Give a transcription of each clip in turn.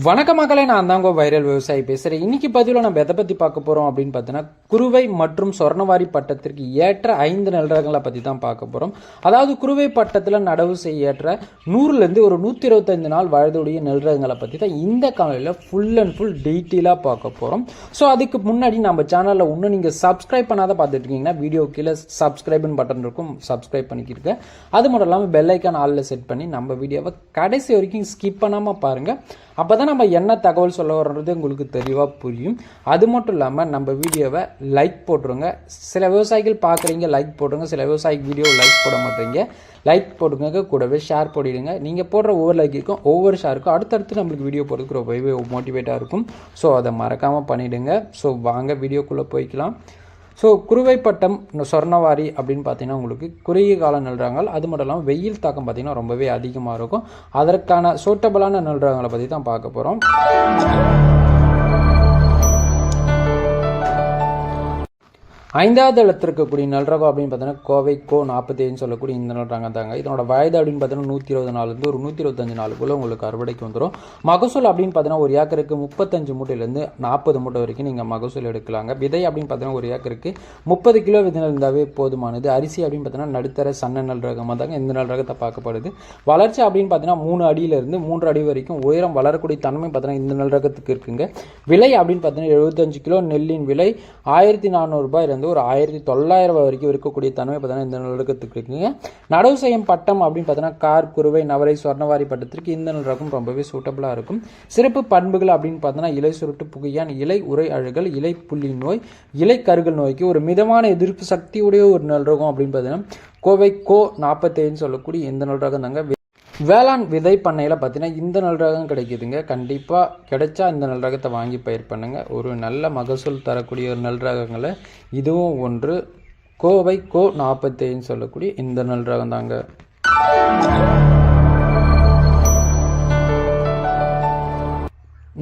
வணக்க மக்களே, நான் தாங்க வைரல் விவசாயி பேசுகிறேன். இன்னைக்கு பதிவில் நம்ம எதை பற்றி பார்க்க போகிறோம் அப்படின்னு பார்த்தீங்கன்னா, குறுவை மற்றும் சொர்ணவாரி பட்டத்திற்கு ஏற்ற 5 நெல் ரகங்களை பற்றி தான் பார்க்க போகிறோம். அதாவது குறுவை பட்டத்தில் நடவு செய்ய ஏற்ற 100லேருந்து ஒரு 125 நாள் வயதுடைய நெல் ரகங்களை பற்றி தான் இந்த காலையில் ஃபுல் அண்ட் ஃபுல் டீட்டெயிலாக பார்க்க போகிறோம். ஸோ அதுக்கு முன்னாடி நம்ம சேனலில் இன்னும் நீங்கள் சப்ஸ்கிரைப் பண்ணாத பார்த்துட்டு இருக்கீங்கன்னா வீடியோ கீழே சப்ஸ்கிரைப்னு பட்டன் இருக்கும், சப்ஸ்கிரைப் பண்ணிக்கிருக்க. அது மட்டும் இல்லாமல் பெல் ஐக்கான் ஆலில் செட் பண்ணி நம்ம வீடியோவை கடைசி வரைக்கும் ஸ்கிப் பண்ணாமல் பாருங்கள். அப்போ தான் நம்ம என்ன தகவல் சொல்ல வர்றது உங்களுக்கு தெளிவாக புரியும். அது மட்டும் இல்லாமல் நம்ம வீடியோவை லைக் போட்டுருங்க. சில விவசாயிகள் பார்க்குறீங்க, லைக் போட்டுருங்க. சில விவசாயிக்கு வீடியோ லைக் போட மாட்டீங்க, லைக் போட்டுங்க. கூடவே ஷேர் போட்டிடுங்க. நீங்கள் போடுற ஒவ்வொரு லைக்குக்கும் ஒவ்வொரு ஷேருக்கும் அடுத்தடுத்து நம்மளுக்கு வீடியோ போடுறதுக்கு ரொம்பவே மோட்டிவேட்டாக இருக்கும். ஸோ அதை மறக்காமல் பண்ணிவிடுங்க. ஸோ வாங்க வீடியோக்குள்ளே போய்க்கலாம். ஸோ குறுவை பட்டம் சொர்ணவாரி அப்படின்னு பார்த்தீங்கன்னா உங்களுக்கு குறுகிய கால நெல்ரகங்கள், அது மட்டும் இல்லாமல் வெயில் தாக்கம் பார்த்தீங்கன்னா ரொம்பவே அதிகமாக இருக்கும். அதற்கான சூட்டபிளான நெல்ரகங்களை பற்றி தான் பார்க்க போகிறோம். 5வது இடத்துல இருக்கக்கூடிய நெல் ரகம் அப்படின்னு பார்த்தீங்கன்னா கோவை கோ 45 சொல்லக்கூடிய இந்த நெல் ரகம் தாங்க. இதனோட வயது அப்படின்னு பார்த்தீங்கன்னா 120 நாள்லேருந்து ஒரு 125 நாளுக்குள்ளே உங்களுக்கு அறுவடைக்கு வந்துடும். மகசூல் அப்படின்னு பார்த்தீங்கன்னா ஒரு ஏக்கருக்கு 35 மூட்டையிலேருந்து 40 மூட்டை வரைக்கும் நீங்கள் மகசூல் எடுக்கலாங்க. விதை அப்படின்னு பார்த்தீங்கன்னா ஒரு ஏக்கருக்கு 30 கிலோ விதை இருந்தாவே போதுமானது. அரிசி அப்படின்னு பார்த்தீங்கன்னா நடுத்தர சன்ன நெல் ரகமாக தாங்க இந்த நெல் ரகத்தை பார்க்கப்படுது. வளர்ச்சி அப்படின்னு பார்த்தீங்கன்னா 3 அடியிலிருந்து 3 அடி வரைக்கும் உயரம் வளரக்கூடிய தன்மை பார்த்தீங்கன்னா இந்த நெல் ரகத்துக்கு இருக்குங்க. விலை அப்படின்னு பார்த்தீங்கன்னா 75 கிலோ நெல்லின் விலை 1400 ரூபாய் ஒரு 1900 வரைக்கும் இருக்கக்கூடிய தன்மை பார்த்தீங்கன்னா இந்த நெல் ரகத்துக்கு இருக்குங்க. நடவு செய்யும் பட்டம் அப்படின்னு பார்த்தீங்கன்னா கார், குறுவை, நவரை, சொர்ணவாரி பட்டத்திற்கு இந்த நெல் ரகம் ரொம்பவே சூட்டபிளாக இருக்கும். சிறப்பு பண்புகள் அப்படின்னு பார்த்தீங்கன்னா இலை சுருட்டு புகையான், இலை உரை அழுகல், இலை புள்ளி நோய், இலை கருகல் நோய்க்கு ஒரு மிதமான எதிர்ப்பு சக்தியுடைய ஒரு நெல் ரகம் அப்படின்னு பார்த்தீங்கன்னா கோவை கோ 45 சொல்லக்கூடிய இந்த நெல் ரகம் தாங்க. வேளாண் விதை பண்ணையில் பார்த்தீங்கன்னா இந்த நெல் ரகம் கிடைக்குதுங்க. கண்டிப்பாக கிடைச்சா இந்த நெல் ரகத்தை வாங்கி பயிர் பண்ணுங்க. ஒரு நல்ல மகசூல் தரக்கூடிய ஒரு நெல் ரகங்களை இதுவும் ஒன்று. கோவை கோ 45 சொல்லக்கூடிய இந்த நெல் ரகம் தாங்க.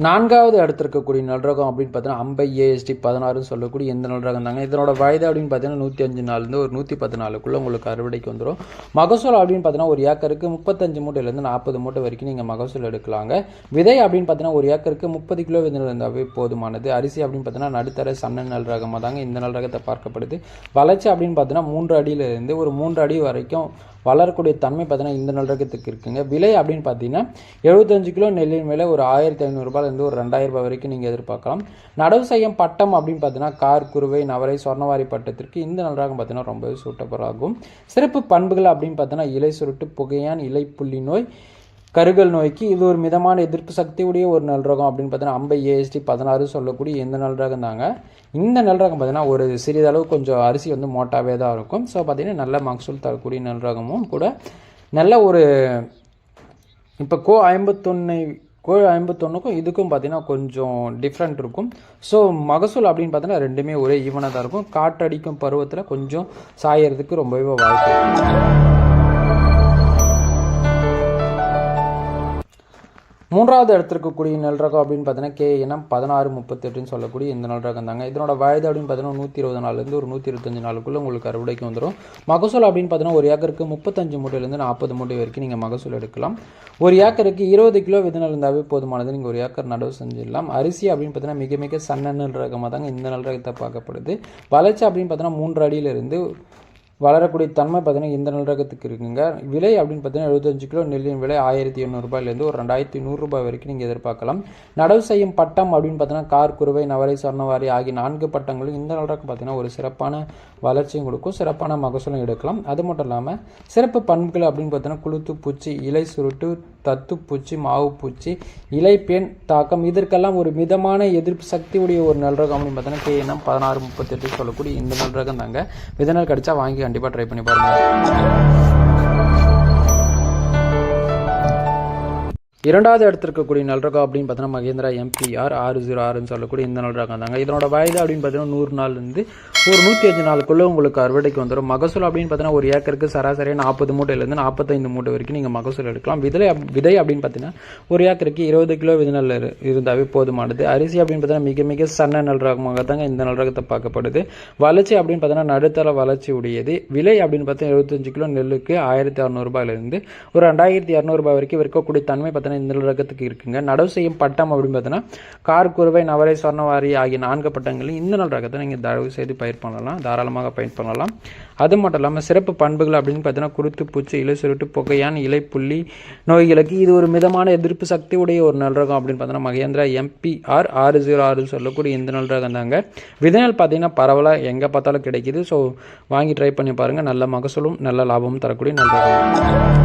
4வது இடத்துல இருக்கக்கூடிய நெல் ரகம் அப்படின்னு பார்த்தீங்கன்னா அம்பை AST 16 சொல்லக்கூடிய இந்த நெல் ரகம் தாங்க. இதனோட வயது அப்படின்னு பார்த்தீங்கன்னா 105 நாள்லேருந்து ஒரு 110 நாளுக்குள்ளே உங்களுக்கு அறுவடைக்கு வந்துடும். மகசூல் அப்படின்னு பார்த்தீங்கன்னா ஒரு ஏக்கருக்கு 35 மூட்டையிலேருந்து 40 மூட்டை வரைக்கும் நீங்கள் மகசூல் எடுக்கலாங்க. விதை அப்படின்னு பார்த்தீங்கன்னா ஒரு ஏக்கருக்கு 30 கிலோ விதை இருந்தாவே போதுமானது. அரிசி அப்படின்னு பார்த்தீங்கன்னா நடுத்தர சன்ன நெல் ரகமாக தாங்க இந்த நெல் ரகத்தை பார்க்கப்படுது. வளர்ச்சி அப்படின்னு பார்த்தீங்கன்னா 3 அடியிலிருந்து ஒரு 3 அடி வரைக்கும் வளரக்கூடிய தன்மை பார்த்தீங்கன்னா இந்த நெல் ரகத்துக்கு இருக்குங்க. விலை அப்படின்னு பார்த்தீங்கன்னா 75 கிலோ நெல்லின் மேலே ஒரு 1500 ரூபாயிலிருந்து ஒரு 2000 ரூபாய் வரைக்கும் நீங்கள் எதிர்பார்க்கலாம். நடவு செய்யும் பட்டம் அப்படின்னு பார்த்தீங்கன்னா கார், குறுவை, நவரை, சொர்ணவாரி பட்டத்திற்கு இந்த நெல் ரகம் பார்த்தீங்கன்னா ரொம்பவே சூட்டபிள் ஆகும். சிறப்பு பண்புகள் அப்படின்னு பார்த்தீங்கன்னா இலை சுருட்டு புகையான், இலை புள்ளி நோய், கருகல் நோய்க்கு இது ஒரு மிதமான எதிர்ப்பு சக்தியுடைய ஒரு நெல் ரகம் அப்படின்னு பார்த்தீங்கன்னா அம்பை AST 16 சொல்லக்கூடிய இந்த நெல் ரகம் தாங்க. இந்த நெல் ரகம் பார்த்தீங்கன்னா ஒரு சிறிதளவு கொஞ்சம் அரிசி வந்து மோட்டாவே தான் இருக்கும். ஸோ பார்த்தீங்கன்னா நல்ல மகசூல் தரக்கூடிய நெல் ரகமும் கூட. நல்ல ஒரு இப்போ கோ 51க்கும் இதுக்கும் பார்த்தீங்கன்னா கொஞ்சம் டிஃப்ரெண்ட் இருக்கும். ஸோ மகசூல் அப்படின்னு பார்த்தீங்கன்னா ரெண்டுமே ஒரே ஈவனாக தான் இருக்கும். காற்றடிக்கும் பருவத்தில் கொஞ்சம் சாயறதுக்கு ரொம்பவே வாய்ப்பு இருக்கும். 3வது இடத்துல இருக்கக்கூடிய நெல் ரகம் அப்படின்னு பார்த்தீங்கன்னா KNM 1638 சொல்லக்கூடிய இந்த நெல் ரகம் தாங்க. இதனோட வயது அப்படின்னு பார்த்தீங்கன்னா 120 நாள்லேருந்து ஒரு 125 நாளுக்குள்ளே உங்களுக்கு அறுவடைக்கு வந்துடும். மகசூல் அப்படின்னு பார்த்தீங்கன்னா ஒரு ஏக்கருக்கு 35 மூட்டையிலேருந்து 40 மூட்டை வரைக்கும் நீங்கள் மகசூல் எடுக்கலாம். ஒரு ஏக்கருக்கு 20 கிலோ விதை இருந்தாவே போதுமானது. நீங்கள் ஒரு ஏக்கர் நடவு செஞ்சிடலாம். அரிசி அப்படின்னு பார்த்தீங்கன்னா மிக மிக சன்ன நெல் ரகமாக தாங்க இந்த நெல் ரகத்தை பார்க்கப்படுது. வளர்ச்சி அப்படின்னு பார்த்தீங்கன்னா 3 அடியிலிருந்து வளரக்கூடிய தன்மை பார்த்தீங்கன்னா இந்த நெல் ரகத்துக்கு இருக்குங்க. விலை அப்படின்னு பார்த்தீங்கன்னா 75 கிலோ நெல்லின் விலை 1800 ரூபாயிலேருந்து ஒரு 2100 ரூபாய் வரைக்கும் நீங்கள் எதிர்பார்க்கலாம். நடவு செய்யும் பட்டம் அப்படின்னு பார்த்தீங்கன்னா கார், குறுவை, நவரை, சொர்ணவாரி ஆகிய 4 பட்டங்களும் இந்த நெல் ரகம் பார்த்தீங்கன்னா ஒரு சிறப்பான வளர்ச்சியும் கொடுக்கும், சிறப்பான மகசூலும் எடுக்கலாம். அது மட்டும் இல்லாமல் சிறப்பு பண்புகள் அப்படின்னு பார்த்தீங்கன்னா குளுத்து பூச்சி, இலை சுருட்டு, தத்து பூச்சி, மாவு பூச்சி, இலை பேன் தாக்கம் இதற்கெல்லாம் ஒரு மிதமான எதிர்ப்பு சக்தியுடைய ஒரு நெல் ரகம் அப்படின்னு பார்த்தீங்கன்னா KNM 1638 சொல்லக்கூடிய இந்த நெல் ரகம் தாங்க. விதை கிடைச்சா வாங்கி கண்டிப்பாக ட்ரை பண்ணி பாருங்கள். 2வது இடத்துல இருக்கக்கூடிய நெல் ரகம் அப்படின்னு பார்த்தீங்கன்னா மகேந்திரா MPR 606 சொல்லக்கூடிய இந்த நெல் ரகம் தாங்க. இதனோட வயது அப்படின்னு பார்த்தீங்கன்னா 100 நாள்லேருந்து ஒரு 105 நாளுக்குள்ளே உங்களுக்கு அறுவடைக்கு வந்துடும். மகசூல் அப்படின்னு பார்த்தீங்கன்னா ஒரு ஏக்கருக்கு சராசரியாக 40 மூட்டையிலேருந்து 45 மூட்டை வரைக்கும் நீங்கள் மகசூல் எடுக்கலாம். விதை அப்படின்னு பார்த்தீங்கன்னா ஒரு ஏக்கருக்கு 20 கிலோ விதைநெல் இருந்தாவே போதுமானது. அரிசி அப்படின்னு பார்த்தீங்கன்னா மிக மிக சன்ன நெல் ரகமாக தாங்க இந்த நெல் ரகத்தை பார்க்கப்படுது. வளர்ச்சி அப்படின்னு பார்த்தீங்கன்னா நடுத்தர வளர்ச்சி உடையது. விலை அப்படின்னு பார்த்தீங்கன்னா 75 கிலோ நெல்லுக்கு 1600 ரூபாயிலிருந்து ஒரு 2200 ரூபாய் வரைக்கும் இருக்கக்கூடிய தன்மை பார்த்தீங்கன்னா இந்த நெல் ரகத்துக்கு இருக்குங்க. நடவு செய்யும் பட்டம் அப்படின்னு பார்த்தீங்கன்னா கார், குருவை, நவரை, சொர்ணவாரி ஆகிய 4 பட்டங்களையும் இந்த நெல் ரகத்தை நீங்கள் தயவு செய்து பயிர் பண்ணலாம், தாராளமாக பயிர் பண்ணலாம். அது மட்டும் இல்லாமல் சிறப்பு பண்புகள் அப்படின்னு பார்த்தீங்கன்னா குருத்து, பூச்சி, இலை சுருட்டு, புகையான், இலை புள்ளி நோய்களுக்கு இது ஒரு மிதமான எதிர்ப்பு சக்தி உடைய ஒரு நெல் ரகம் அப்படின்னு பார்த்தீங்கன்னா மகேந்திரா MPR 606 சொல்லக்கூடிய இந்த நெல் ரகம் தாங்க. விதைநெல் பார்த்தீங்கன்னா பரவலாக எங்கே பார்த்தாலும் கிடைக்கிது. ஸோ வாங்கி ட்ரை பண்ணி பாருங்கள். நல்ல மகசூலும் நல்ல லாபமும் தரக்கூடிய நெல் ரகம்.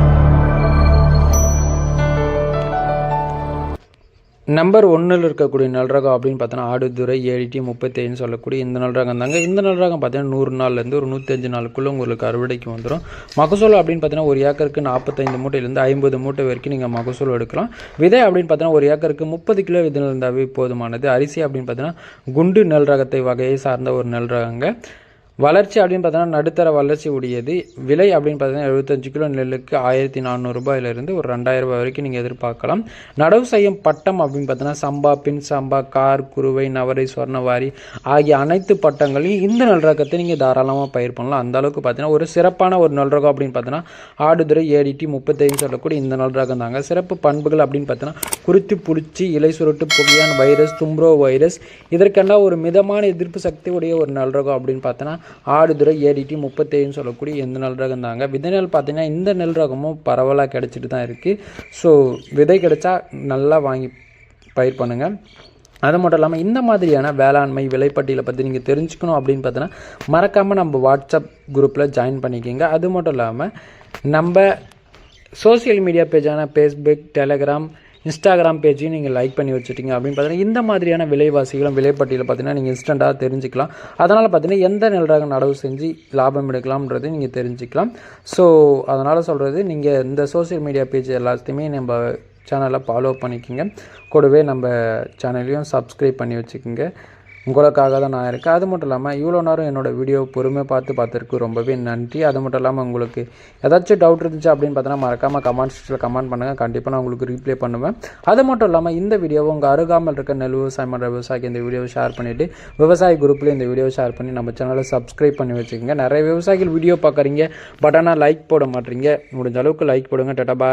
நம்பர் 1 இருக்கக்கூடிய நெல் ரகம் அப்படின்னு பார்த்தோன்னா ஆடுதுறை ADT 37 சொல்லக்கூடிய இந்த நெல் ரகம் தாங்க. இந்த நெல் ரகம் பார்த்தீங்கன்னா 100 நாள்லேருந்து ஒரு 105 நாளுக்குள்ளே உங்களுக்கு அறுவடைக்கு வந்துடும். மகசூல் அப்படின்னு பார்த்தீங்கன்னா ஒரு ஏக்கருக்கு 45 மூட்டையிலேருந்து 50 மூட்டை வரைக்கும் நீங்கள் மகசூல் எடுக்கலாம். விதை அப்படின்னு பார்த்தீங்கன்னா ஒரு ஏக்கருக்கு 30 கிலோ விதை இருந்தாவே போதுமானது. அரிசி அப்படின்னு பார்த்தீங்கன்னா குண்டு நெல் ரகத்தை வகையை சார்ந்த ஒரு நெல் ரகங்க. வளர்ச்சி அப்படின்னு பார்த்தீங்கன்னா நடுத்தர வளர்ச்சி உடையது. விலை அப்படின்னு பார்த்தீங்கன்னா 75 கிலோ நெல்லுக்கு 1400 ரூபாயிலிருந்து ஒரு 2000 ரூபாய் வரைக்கும் நீங்கள் எதிர்பார்க்கலாம். நடவு செய்யும் பட்டம் அப்படின்னு பார்த்தீங்கன்னா சம்பா, பின் சம்பா, கார், குருவை, நவரை, சொர்ணவாரி ஆகிய அனைத்து பட்டங்களையும் இந்த நெல் ரகத்தை நீங்கள் தாராளமாக பயிர் பண்ணலாம். அந்த அளவுக்கு பார்த்தீங்கன்னா ஒரு சிறப்பான ஒரு நெல் ரகம் அப்படின்னு பார்த்தீங்கன்னா ஆடுதுறை ADT 35 சொல்லக்கூடிய இந்த நெல் ரகம் தாங்க. சிறப்பு பண்புகள் அப்படின்னு பார்த்தீங்கன்னா குருத்தி, புடிச்சி, இலை சுருட்டு, புகையான் வைரஸ், தும்ப்ரோ வைரஸ் இதற்கெல்லாம் ஒரு மிதமான எதிர்ப்பு சக்தி உடைய ஒரு நெல் ரகம் அப்படின்னு பார்த்தீங்கன்னா ஆடுதுறை ADT 37 சொல்லக்கூடிய எந்த நெல் ரகம் தாங்க. விதை நெல் பார்த்தீங்கன்னா இந்த நெல் ரகமும் பரவலாக கிடைச்சிட்டு தான் இருக்குது. ஸோ விதை கிடைச்சா நல்லா வாங்கி பயிர் பண்ணுங்கள். அது மட்டும் இல்லாமல் இந்த மாதிரியான வேளாண்மை விலைப்பட்டியலை பற்றி நீங்கள் தெரிஞ்சுக்கணும் அப்படின்னு பார்த்தீங்கன்னா மறக்காமல் நம்ம வாட்ஸ்அப் குரூப்பில் ஜாயின் பண்ணிக்கோங்க. அது மட்டும் இல்லாமல் நம்ம சோசியல் மீடியா பேஜான ஃபேஸ்புக், டெலகிராம், இன்ஸ்டாகிராம் பேஜையும் நீங்கள் லைக் பண்ணி வச்சுட்டிங்க அப்படின்னு பார்த்தீங்கன்னா இந்த மாதிரியான விலைவாசிகளும் விலைப்பட்டியலை பார்த்தீங்கன்னா நீங்கள் இன்ஸ்டண்ட்டாக தெரிஞ்சுக்கலாம். அதனால் பார்த்தீங்கன்னா எந்த நெல் ரகம் நடவு செஞ்சு லாபம் எடுக்கலாம்ன்றது நீங்கள் தெரிஞ்சுக்கலாம். ஸோ அதனால் சொல்கிறது நீங்கள் இந்த சோசியல் மீடியா பேஜ் எல்லாத்தையுமே நம்ம சேனலை ஃபாலோ பண்ணிக்கோங்க. கூடவே நம்ம சேனலையும் சப்ஸ்கிரைப் பண்ணி வச்சுக்கோங்க. உங்களுக்காக தான் நான் இருக்கேன். அது மட்டும் இல்லாமல் இவ்வளோ நேரம் என்னோடய வீடியோ பொறுமையாக பார்த்துருக்கு ரொம்பவே நன்றி. அது மட்டும் இல்லாமல் உங்களுக்கு ஏதாச்சும் டவுட் இருந்துச்சு அப்படின்னு பார்த்தோன்னா மறக்காமல் கமெண்ட் செக்ஷனில் கமெண்ட் பண்ணுங்கள். கண்டிப்பாக நான் உங்களுக்கு ரீப்ளே பண்ணுவேன். அது மட்டும் இல்லாமல் இந்த வீடியோவை உங்கள் அருகாமல் இருக்க நெல் விவசாயம் பண்ணுற விவசாயிக்கு இந்த வீடியோவை ஷேர் பண்ணிவிட்டு விவசாய குரூப்பில் இந்த வீடியோவை ஷேர் பண்ணி நம்ம சேனலை சப்ஸ்கிரைப் பண்ணி வச்சுக்கோங்க. நிறைய விவசாயிகள் வீடியோ பார்க்குறீங்க, பட் ஆனால் லைக் போட மாட்டீங்க. முடிஞ்ச அளவுக்கு லைக் போடுங்க. டாடா பாய்.